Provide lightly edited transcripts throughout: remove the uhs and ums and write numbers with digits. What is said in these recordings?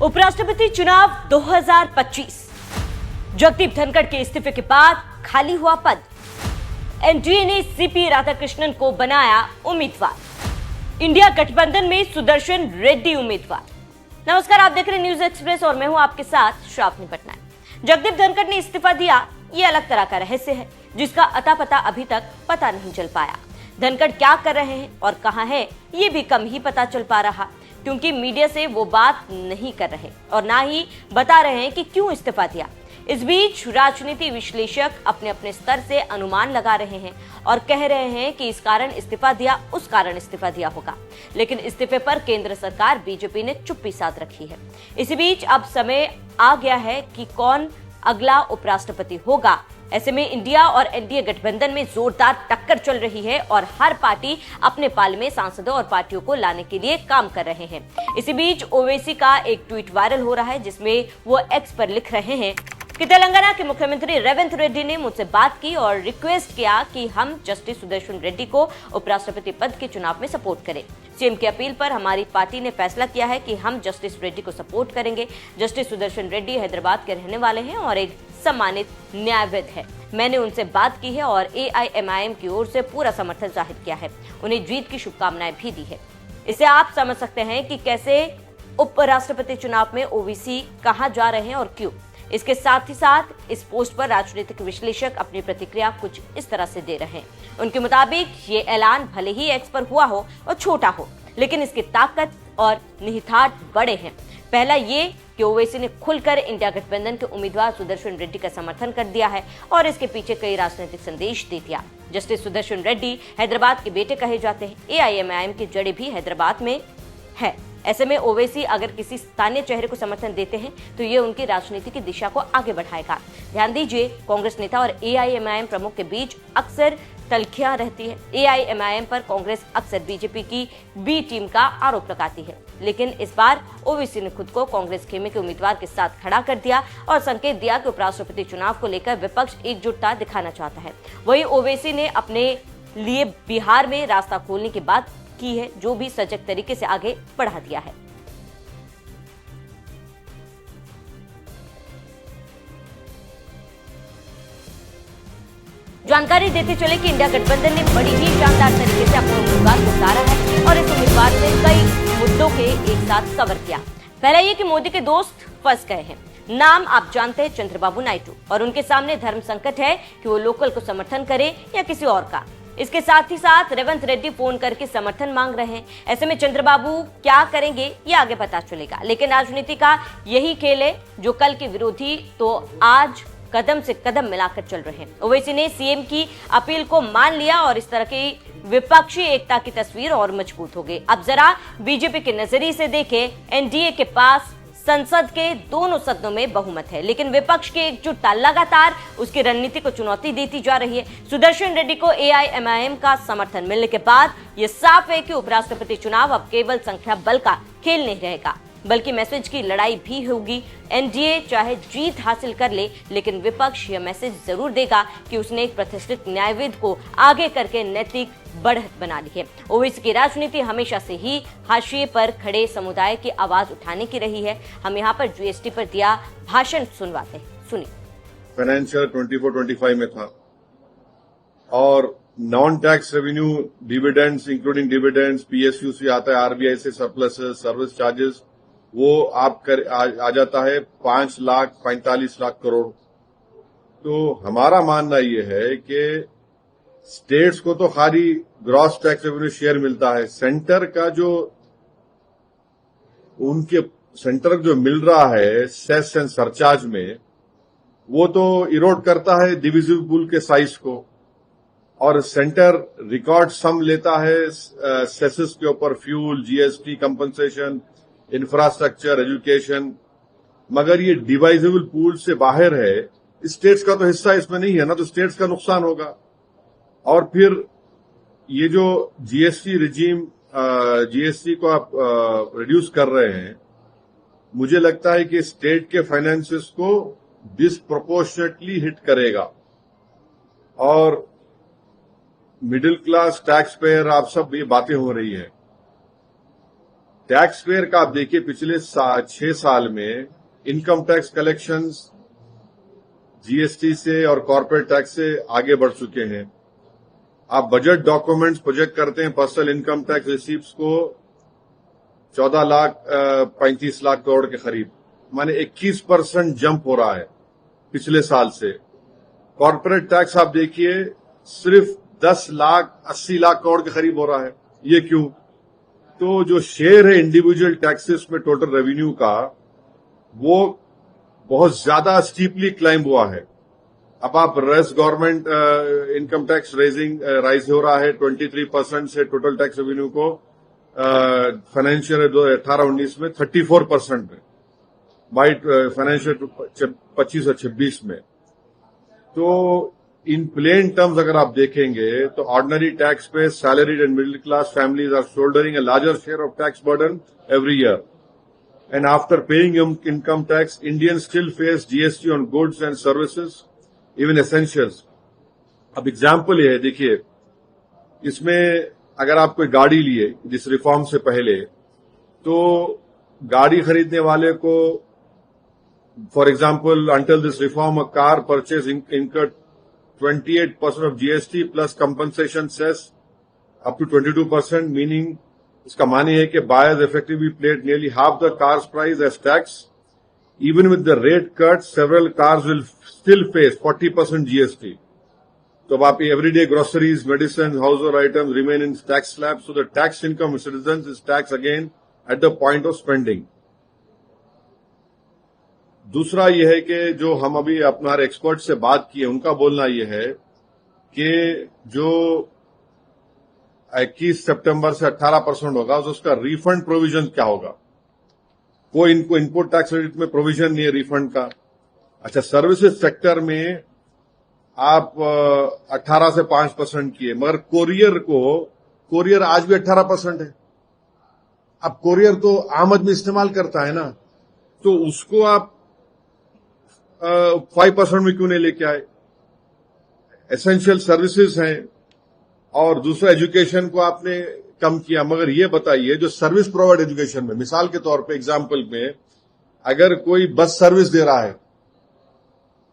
उपराष्ट्रपति चुनाव 2025। जगदीप धनखड़ के इस्तीफे के बाद खाली हुआ पद। एनडीए ने सीपी राधाकृष्णन को बनाया उम्मीदवार। इंडिया गठबंधन में सुदर्शन रेड्डी उम्मीदवार। नमस्कार, आप देख रहे हैं न्यूज एक्सप्रेस और मैं हूं आपके साथ श्रावणी पटनायक। जगदीप धनखड़ ने इस्तीफा दिया, ये अलग तरह का रहस्य है जिसका अता पता अभी तक पता नहीं चल पाया। धनखड़ क्या कर रहे हैं और कहां हैं, ये भी कम ही पता चल पा रहा, क्योंकि मीडिया से वो बात नहीं कर रहे और ना ही बता रहे हैं कि क्यों इस्तीफा दिया। इस बीच राजनीति विश्लेषक अपने अपने स्तर से अनुमान लगा रहे हैं और कह रहे हैं कि इस कारण इस्तीफा दिया, उस कारण इस्तीफा दिया होगा। लेकिन इस्तीफे पर केंद्र सरकार बीजेपी ने चुप्पी साध रखी है। इसी बीच अब समय आ गया है कि कौन अगला उपराष्ट्रपति होगा। ऐसे में इंडिया और एनडीए गठबंधन में जोरदार टक्कर चल रही है और हर पार्टी अपने पाले में सांसदों और पार्टियों को लाने के लिए काम कर रहे हैं। इसी बीच ओवैसी का एक ट्वीट वायरल हो रहा है जिसमें वो एक्स पर लिख रहे हैं कि तेलंगाना के मुख्यमंत्री रेवंत रेड्डी ने मुझसे बात की और रिक्वेस्ट किया कि हम जस्टिस सुदर्शन रेड्डी को उपराष्ट्रपति पद के चुनाव में सपोर्ट करें। सीएम की अपील पर हमारी पार्टी ने फैसला किया है कि हम जस्टिस रेड्डी को सपोर्ट करेंगे। जस्टिस सुदर्शन रेड्डी हैदराबाद के रहने वाले हैं और एक सम्मानित न्यायविद है। मैंने उनसे बात की है और एआईएमआईएम की ओर से पूरा समर्थन जाहिर किया है। उन्हें जीत की शुभकामनाएं भी दी है। इससे आप समझ सकते हैं कि कैसे उपराष्ट्रपति चुनाव में ओवैसी कहां जा रहे हैं और क्यों। इसके साथ ही साथ इस पोस्ट पर राजनीतिक विश्लेषक अपनी प्रतिक्रिया कुछ इस तरह से दे रहे हैं। उनके मुताबिक ये ऐलान भले ही एक्स पर हुआ हो और छोटा हो, लेकिन इसकी ताकत और निहितार्थ बड़े हैं। पहला ये कि ओवैसी ने खुलकर इंडिया गठबंधन के उम्मीदवार सुदर्शन रेड्डी का समर्थन कर दिया है और इसके पीछे कई राजनीतिक संदेश दे दिया। जस्टिस सुदर्शन रेड्डी हैदराबाद के बेटे कहे जाते हैं। एआईएमआईएम की जड़ें भी हैदराबाद में है। ऐसे में ओवैसी अगर किसी स्थानीय चेहरे को समर्थन देते हैं तो ये उनकी राजनीति की दिशा को आगे बढ़ाएगा। ध्यान दीजिए, कांग्रेस नेता और एआईएमआईएम प्रमुख के बीच अक्सर तलखियां रहती है। एआईएमआईएम पर कांग्रेस अक्सर बीजेपी की बी टीम का आरोप लगाती है, लेकिन इस बार ओवैसी ने खुद को कांग्रेस खेमे के उम्मीदवार के साथ खड़ा कर दिया और संकेत दिया कि उपराष्ट्रपति चुनाव को लेकर विपक्ष एकजुटता दिखाना चाहता है। वहीं ओवैसी ने अपने लिए बिहार में रास्ता खोलने की बात की है, जो भी सजग तरीके से आगे बढ़ा दिया है। जानकारी देते चले कि इंडिया गठबंधन ने बड़ी ही शानदार तरीके से अपने उम्मीदवार को उतारा है और इस उम्मीदवार ने कई मुद्दों के एक साथ कवर किया। पहला ये कि मोदी के दोस्त फंस गए हैं। नाम आप जानते हैं, चंद्रबाबू नायडू, और उनके सामने धर्म संकट है कि वो लोकल को समर्थन करे या किसी और का। इसके साथ ही साथ रेवंत रेड्डी फोन करके समर्थन मांग रहे हैं। ऐसे में चंद्रबाबू क्या करेंगे ये आगे पता चलेगा, लेकिन राजनीति का यही खेल है, जो कल के विरोधी तो आज कदम से कदम मिलाकर चल रहे हैं। ओवैसी ने सीएम की अपील को मान लिया और इस तरह की विपक्षी एकता की तस्वीर और मजबूत हो गई। अब जरा बीजेपी के नजरिए से देखें, एनडीए के पास संसद के दोनों सदनों में बहुमत है, लेकिन विपक्ष की एकजुटता लगातार उसकी रणनीति को चुनौती देती जा रही है। सुदर्शन रेड्डी को एआईएमआईएम का समर्थन मिलने के बाद यह साफ है कि उपराष्ट्रपति चुनाव अब केवल संख्या बल का खेल नहीं रहेगा, बल्कि मैसेज की लड़ाई भी होगी। एनडीए चाहे जीत हासिल कर ले, लेकिन विपक्ष यह मैसेज जरूर देगा कि उसने एक प्रतिष्ठित न्यायविद को आगे करके नैतिक बढ़त बना ली है। ओवैसी की राजनीति हमेशा से ही हाशिए पर खड़े समुदाय की आवाज उठाने की रही है। हम यहाँ पर जीएसटी पर दिया भाषण सुनवाते हैं, सुनिए। फाइनेंशियल 24-25 में था और non tax revenue dividends, including dividends, PSU से आता है, आरबीआई से सरप्लस, सर्विस चार्जेस, वो आ जाता है 5,45,00,000 करोड़। तो हमारा मानना ये है कि स्टेट्स को तो खाली ग्रॉस टैक्स रेवेन्यू शेयर मिलता है, सेंटर का जो उनके सेंटर जो मिल रहा है सेस एंड सरचार्ज में, वो तो इरोड करता है डिविजिबल पूल के साइज को, और सेंटर रिकॉर्ड सम लेता है सेसेस के ऊपर, fuel, GST, compensation, infrastructure, education, मगर ये डिवाइजेबल पूल से बाहर है। स्टेट्स का तो हिस्सा इसमें नहीं है ना, तो स्टेट्स का नुकसान होगा। और फिर ये जो जीएसटी रिजीम, जीएसटी को आप रिड्यूस कर रहे हैं, मुझे लगता है कि स्टेट के फाइनेंसेस को डिसप्रोपोर्शनेटली हिट करेगा और मिडिल क्लास टैक्स पेयर, आप सब ये बातें हो रही है। टैक्स पेयर का आप देखिए पिछले 6 साल में इनकम टैक्स कलेक्शंस जीएसटी से और कॉर्पोरेट टैक्स से आगे बढ़ चुके हैं। आप बजट डॉक्यूमेंट्स प्रोजेक्ट करते हैं पर्सनल इनकम टैक्स रिसीप्ट्स को 14 लाख 35 लाख करोड़ के करीब, माने 21% जंप हो रहा है पिछले साल से। कॉर्पोरेट टैक्स आप देखिए सिर्फ 10 लाख 80 लाख करोड़ के करीब हो रहा है। ये क्यों? तो जो शेयर है इंडिविजुअल टैक्सेस में टोटल रेवेन्यू का, वो बहुत ज्यादा स्टीपली क्लाइंब हुआ है। अब आप rest government income tax rise हो रहा है 23% से टोटल टैक्स रेवेन्यू को फाइनेंशियल 2018-19 में 34% में, बाई फाइनेंशियल 25 और 26 में। तो इन प्लेन टर्म्स अगर आप देखेंगे तो ordinary tax pay salaried and middle class families are shouldering a larger share of tax burden every year, and after paying income tax Indians still face GST on goods and services, even essentials. अब example ये है, देखिए इसमें अगर आप कोई गाड़ी लिए जिस रिफॉर्म से पहले, तो गाड़ी खरीदने वाले को for example until this reform a car purchase incurred 28% of GST plus compensation cess up to 22%, meaning इसका माने है कि buyers effectively paid nearly half the car's price as tax. Even with the rate cut, several cars will still face 40% GST. तो अब आप everyday groceries, medicines, household items remain in tax slab, so the tax income of citizens is taxed again at the point of spending. दूसरा यह है कि जो हम अभी अपना एक्सपर्ट से बात की है, उनका बोलना यह है कि जो 21 सितंबर से 18% होगा, तो उसका रिफंड प्रोविजन क्या होगा? कोई इनको इनपुट टैक्स क्रेडिट में प्रोविजन नहीं है रिफंड का। अच्छा, सर्विसेज सेक्टर में आप 18 से 5% किए, मगर कोरियर आज भी 18% है। अब कोरियर तो आम आदमी इस्तेमाल करता है ना, तो उसको आप 5% में क्यों नहीं लेके आए? एसेंशियल सर्विसेज हैं, और दूसरा एजुकेशन को आपने कम किया। मगर ये बताइए, जो सर्विस प्रोवाइड एजुकेशन में, मिसाल के तौर पे एग्जांपल में, अगर कोई बस सर्विस दे रहा है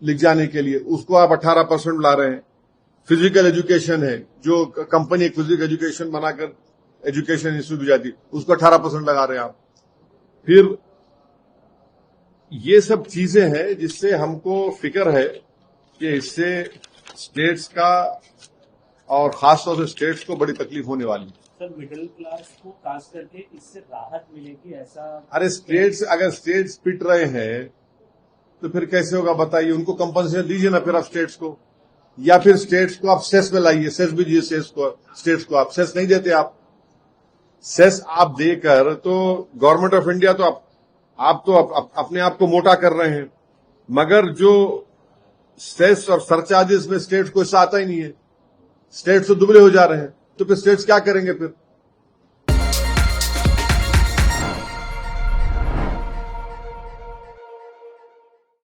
लिख जाने के लिए, उसको आप 18% ला रहे हैं। फिजिकल एजुकेशन है, जो कंपनी एक फिजिकल एजुकेशन बनाकर एजुकेशन इंस्टीट्यूट जाती, उसको 18% लगा रहे हैं आप। फिर ये सब चीजें हैं जिससे हमको फिक्र है कि इससे स्टेट्स का और खासतौर से स्टेट्स को बड़ी तकलीफ होने वाली है। सर, मिडिल क्लास को खास करके इससे राहत मिलेगी ऐसा? अरे अगर स्टेट्स पिट रहे हैं तो फिर कैसे होगा बताइए? उनको कंपनसेशन दीजिए ना फिर आप स्टेट्स को, या फिर स्टेट्स को आप सेस में लाइए, सेस भी दीजिए स्टेट्स को। आप सेस नहीं देते, आप सेस आप देकर तो गवर्नमेंट ऑफ इंडिया तो आप तो अपने आप को मोटा कर रहे हैं, मगर जो सेस और सरचार्जेस में स्टेट्स को हिस्सा आता ही नहीं है। स्टेट्स तो दुबले हो जा रहे हैं, तो फिर स्टेट्स क्या करेंगे? फिर